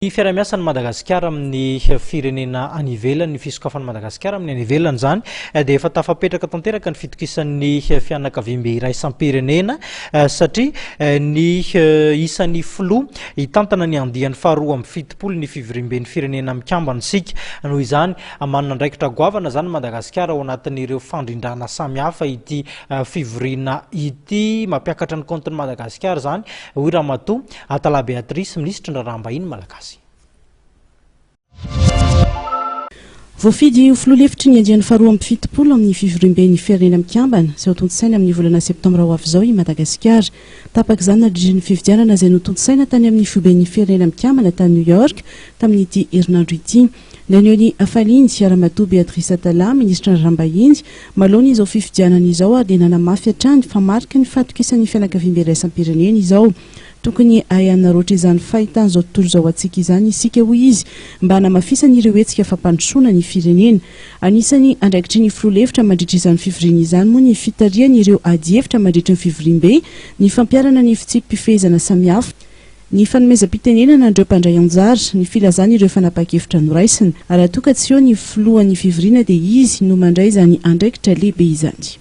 Ny fiara-miasan'ny Madagasikara amin'ny firenena any ivelany, ny fisokafan'ny Madagasikara amin'ny any ivelany zany dia efa tafapetraka tanteraka ny fitokisan'ny fianakaviam-be iray isam-pirenena satria ny isan'ny filoha hitantana ny andiany faharoa amby fitopolo ny fivoriam-ben'ny firenena mikambana sika. Noho izany manana andraikitra goavana zany Madagasikara ao anatin'ireo fandrindrana samihafa ity fivoriana ity mampiakatra ny kontin'ny Madagasikara zany hoy Ramatoa Atala Beatrice, minisitry ny raharaham-bahiny malagasy. Voafidy ho filoha lefitry ny andiany faharoa amby fitopolo amin'ny fivoriam-ben'ny firenena mikambana izay ho tontosaina amin'ny volana septambra ho avy izao i Madagasikara. Tapaka izany nadrindrin'ny fifidianana izay notontosaina tany amin'ny fioben'ny firenena mikambana tany New York tamin'ity herinandro ity. Leonie Afaliny sy Ramatoa Beatrice Atala, minisitra ny raharaham-bahiny, malohany izao fifidianana izao ary dia nanamafy hatrany fa marika ny fahatokisan'ny fianakaviam-be iray isam-pirenena izao. Tokony ahana roatra izany fahitana izao tontolo izao antsika izany isika hoy izy mba hanamafisana ireo hetsika fampandrosoana ny firenena. Anisany andraikitry ny filoha lefitra mandritra izany fivoriana izany moa ny fitariana ireo ady hevitra mandritra ny fivoriam-be, ny fampiarana ny fitsipifehezana samihafa, ny fanomezam-pitenenana andreo mpandray anjara, ny filazana ireo fanapa-kevitra noraisina. Raha toa ka tsy eo ny filohan'ny fivoriana dia izy no mandray izany andraikitra lehibe izany.